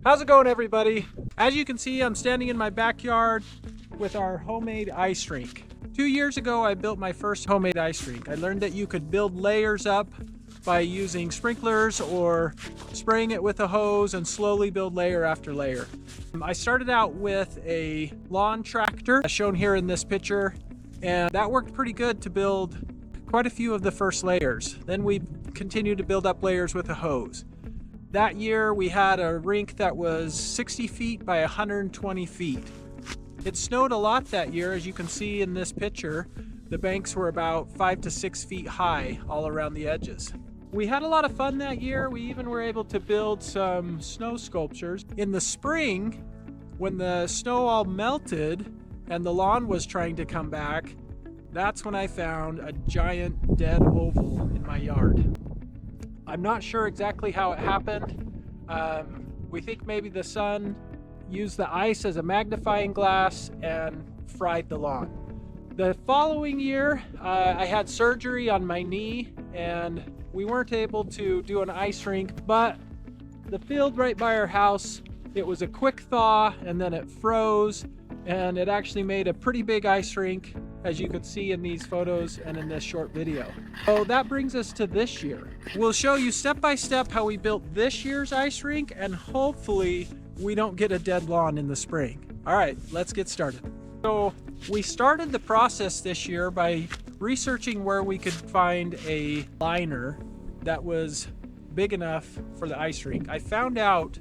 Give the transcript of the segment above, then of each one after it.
How's it going, everybody? As you can see, I'm standing in my backyard with our homemade ice rink. 2 years ago, I built my first homemade ice rink. I learned that you could build layers up by using sprinklers or spraying it with a hose and slowly build layer after layer. I started out with a lawn tractor, as shown here in this picture, and that worked pretty good to build quite a few of the first layers. Then we continued to build up layers with a hose. That year we had a rink that was 60 feet by 120 feet. It snowed a lot that year, as you can see in this picture. The banks were about 5 to 6 feet high all around the edges. We had a lot of fun that year. We even were able to build some snow sculptures. In the spring, when the snow all melted and the lawn was trying to come back, that's when I found a giant dead oval in my yard. I'm not sure exactly how it happened. We think maybe the sun used the ice as a magnifying glass and fried the lawn. The following year, I had surgery on my knee and we weren't able to do an ice rink, but the field right by our house, it was a quick thaw and then it froze, and it actually made a pretty big ice rink, as you can see in these photos and in this short video. So that brings us to this year. We'll show you step by step how we built this year's ice rink, and hopefully we don't get a dead lawn in the spring. All right, let's get started. So we started the process this year by researching where we could find a liner that was big enough for the ice rink. I found out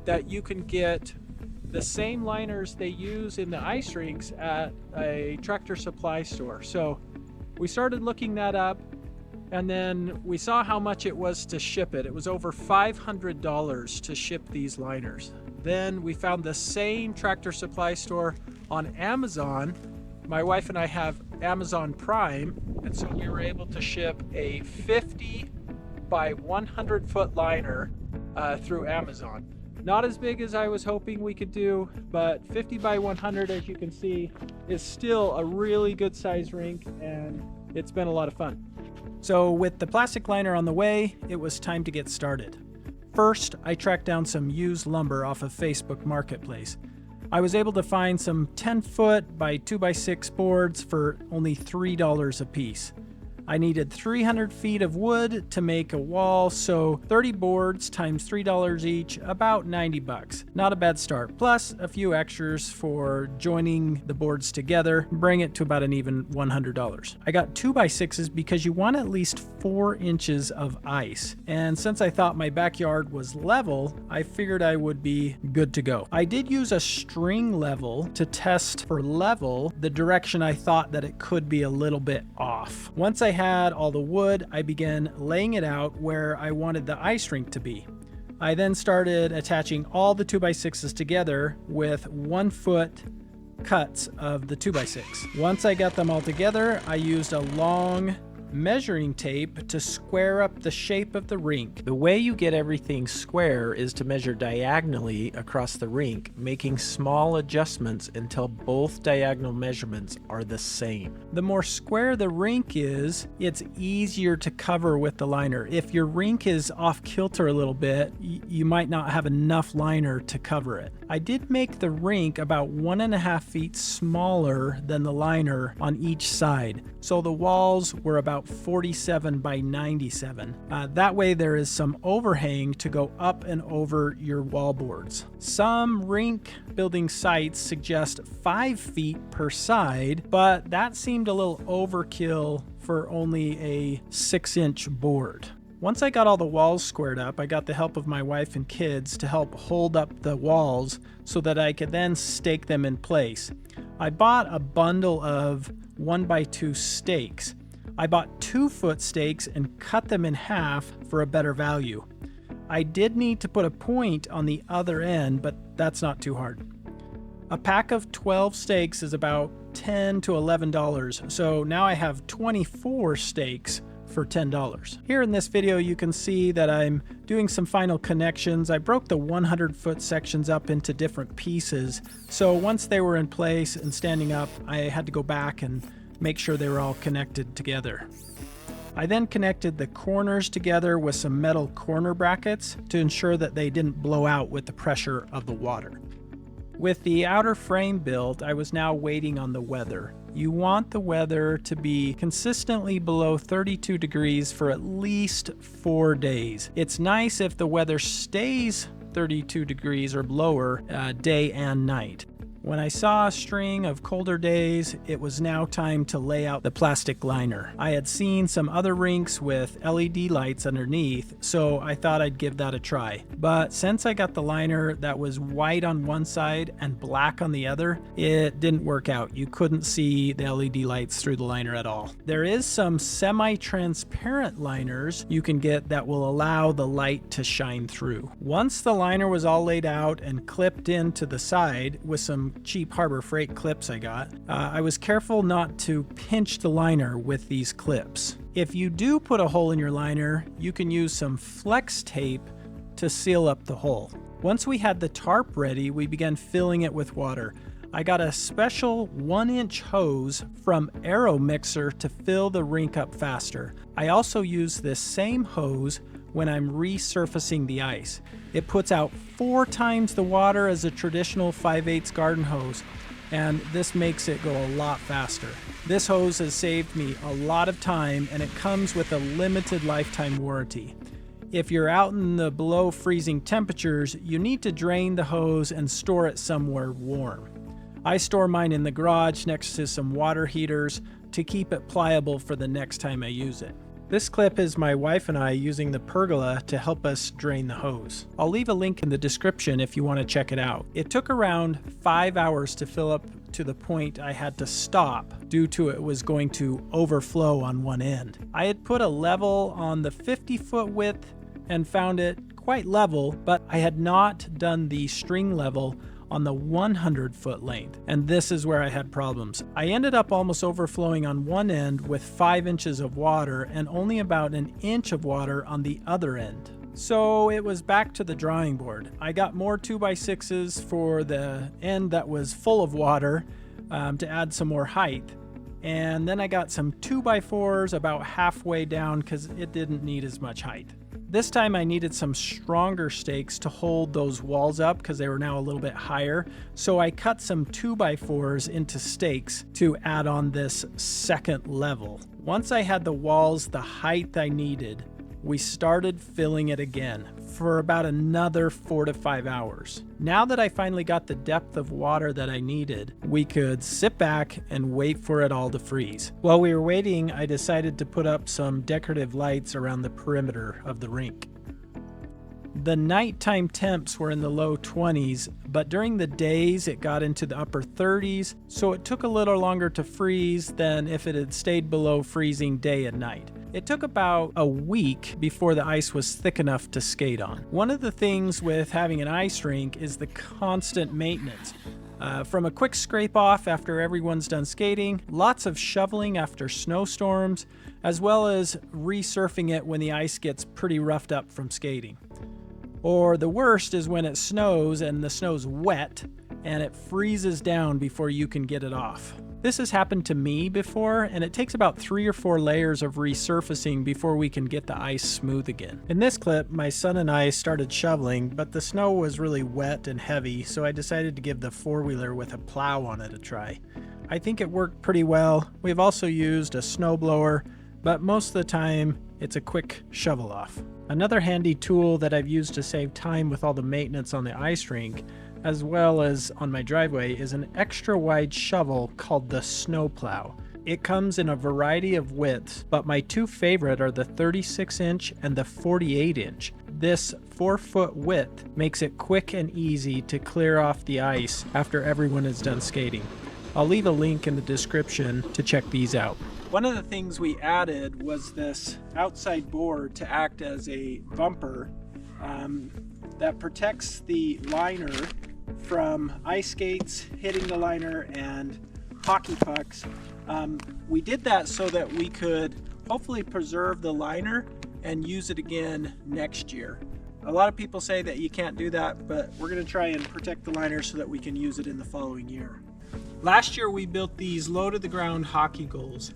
that you can get the same liners they use in the ice rinks at a Tractor Supply store. So we started looking that up, and then we saw how much it was to ship it. It was over $500 to ship these liners. Then we found the same Tractor Supply store on Amazon. My wife and I have Amazon Prime, and so we were able to ship a 50 by 100 foot liner through Amazon. Not as big as I was hoping we could do, but 50 by 100, as you can see, is still a really good size rink, and it's been a lot of fun. So with the plastic liner on the way, it was time to get started. First, I tracked down some used lumber off of Facebook Marketplace. I was able to find some 10 foot by 2 by 6 boards for only $3 a piece. I needed 300 feet of wood to make a wall, so 30 boards times $3 each, about 90 bucks. Not a bad start. Plus a few extras for joining the boards together, bring it to about an even $100. I got 2 by 6s because you want at least 4 inches of ice. And since I thought my backyard was level, I figured I would be good to go. I did use a string level to test for level the direction I thought that it could be a little bit off. Once I had all the wood, I began laying it out where I wanted the ice rink to be. I then started attaching all the 2 by 6s together with 1 foot cuts of the 2 by 6. Once I got them all together, I used a long measuring tape to square up the shape of the rink. The way you get everything square is to measure diagonally across the rink, making small adjustments until both diagonal measurements are the same. The more square the rink is, it's easier to cover with the liner. If your rink is off kilter a little bit, you might not have enough liner to cover it. I did make the rink about 1.5 feet smaller than the liner on each side, so the walls were about 47 by 97. That way there is some overhang to go up and over your wall boards. Some rink building sites suggest 5 feet per side, but that seemed a little overkill for only a 6-inch board. Once I got all the walls squared up, I got the help of my wife and kids to help hold up the walls so that I could then stake them in place. I bought a bundle of 1 by 2 stakes. I bought 2 foot stakes and cut them in half for a better value. I did need to put a point on the other end, but that's not too hard. A pack of 12 stakes is about $10 to $11, so now I have 24 stakes for $10. Here in this video you can see that I'm doing some final connections. I broke the 100-foot sections up into different pieces, so once they were in place and standing up, I had to go back and make sure they were all connected together. I then connected the corners together with some metal corner brackets to ensure that they didn't blow out with the pressure of the water. With the outer frame built, I was now waiting on the weather. You want the weather to be consistently below 32 degrees for at least 4 days. It's nice if the weather stays 32 degrees or lower day and night. When I saw a string of colder days, it was now time to lay out the plastic liner. I had seen some other rinks with LED lights underneath, so I thought I'd give that a try. But since I got the liner that was white on one side and black on the other, it didn't work out. You couldn't see the LED lights through the liner at all. There is some semi-transparent liners you can get that will allow the light to shine through. Once the liner was all laid out and clipped into the side with some cheap Harbor Freight clips I got, I was careful not to pinch the liner with these clips. If you do put a hole in your liner, you can use some flex tape to seal up the hole. Once we had the tarp ready, we began filling it with water. I got a special 1-inch hose from Aero Mixer to fill the rink up faster. I also use this same hose when I'm resurfacing the ice. It puts out 4 times the water as a traditional 5/8 garden hose, and this makes it go a lot faster. This hose has saved me a lot of time, and it comes with a limited lifetime warranty. If you're out in the below freezing temperatures, you need to drain the hose and store it somewhere warm. I store mine in the garage next to some water heaters to keep it pliable for the next time I use it. This clip is my wife and I using the pergola to help us drain the hose. I'll leave a link in the description if you want to check it out. It took around 5 hours to fill up to the point I had to stop due to it was going to overflow on one end. I had put a level on the 50-foot width and found it quite level, but I had not done the string level on the 100-foot length, and this is where I had problems. I ended up almost overflowing on one end with 5 inches of water and only about 1 inch of water on the other end. So it was back to the drawing board. I got more 2x6s for the end that was full of water to add some more height. And then I got some 2x4s about halfway down because it didn't need as much height. This time I needed some stronger stakes to hold those walls up because they were now a little bit higher. So I cut some 2x4s into stakes to add on this second level. Once I had the walls the height I needed, we started filling it again for about another 4 to 5 hours. Now that I finally got the depth of water that I needed, we could sit back and wait for it all to freeze. While we were waiting, I decided to put up some decorative lights around the perimeter of the rink. The nighttime temps were in the low 20s, but during the days it got into the upper 30s, so it took a little longer to freeze than if it had stayed below freezing day and night. It took about a week before the ice was thick enough to skate on. One of the things with having an ice rink is the constant maintenance. From a quick scrape off after everyone's done skating, lots of shoveling after snowstorms, as well as resurfing it when the ice gets pretty roughed up from skating. Or the worst is when it snows and the snow's wet and it freezes down before you can get it off. This has happened to me before, and it takes about 3 or 4 layers of resurfacing before we can get the ice smooth again. In this clip, my son and I started shoveling, but the snow was really wet and heavy, so I decided to give the 4-wheeler with a plow on it a try. I think it worked pretty well. We've also used a snowblower, but most of the time, it's a quick shovel off. Another handy tool that I've used to save time with all the maintenance on the ice rink, as well as on my driveway, is an extra wide shovel called the snowplow. It comes in a variety of widths, but my 2 favorite are the 36-inch and the 48-inch. This 4-foot width makes it quick and easy to clear off the ice after everyone is done skating. I'll leave a link in the description to check these out. One of the things we added was this outside board to act as a bumper that protects the liner from ice skates hitting the liner and hockey pucks. We did that so that we could hopefully preserve the liner and use it again next year. A lot of people say that you can't do that, but we're going to try and protect the liner so that we can use it in the following year. Last year we built these low to the ground hockey goals.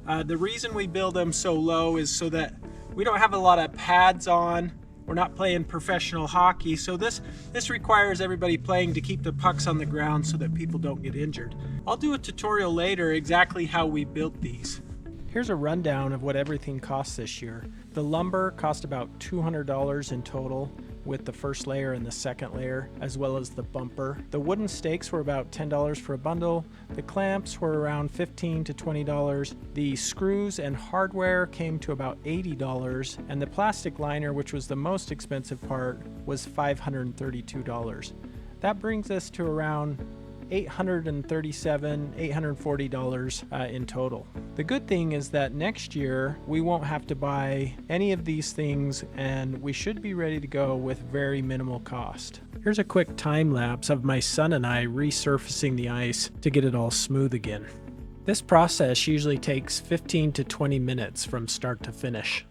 The reason we build them so low is so that we don't have a lot of pads on. We're not playing professional hockey, so this requires everybody playing to keep the pucks on the ground so that people don't get injured. I'll do a tutorial later exactly how we built these. Here's a rundown of what everything costs this year. The lumber cost about $200 in total, with the first layer and the second layer, as well as the bumper. The wooden stakes were about $10 for a bundle. The clamps were around $15 to $20. The screws and hardware came to about $80, and the plastic liner, which was the most expensive part, was $532. That brings us to around $840 in total. The good thing is that next year we won't have to buy any of these things, and we should be ready to go with very minimal cost. Here's a quick time lapse of my son and I resurfacing the ice to get it all smooth again. This process usually takes 15 to 20 minutes from start to finish.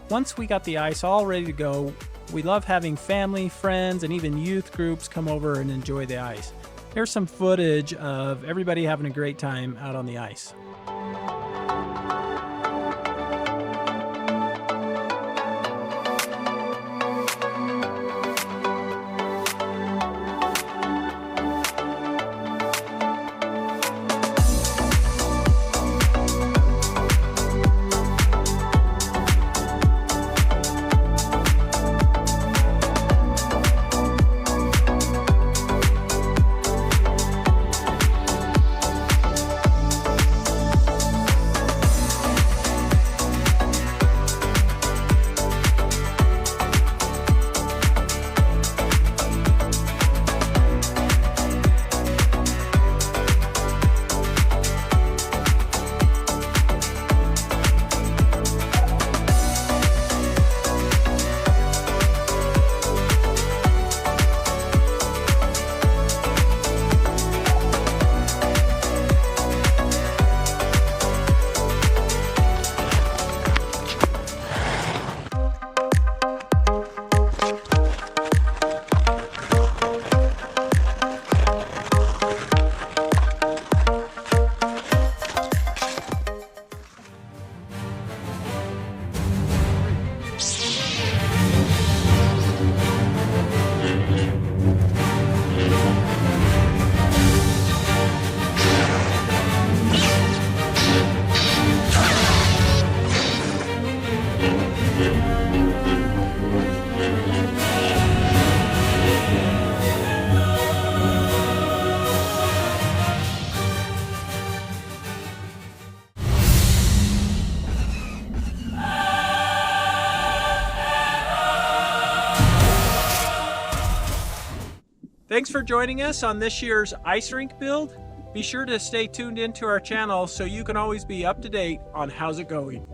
Once we got the ice all ready to go, we love having family, friends, and even youth groups come over and enjoy the ice. Here's some footage of everybody having a great time out on the ice. Thanks for joining us on this year's ice rink build. Be sure to stay tuned into our channel so you can always be up to date on how's it going.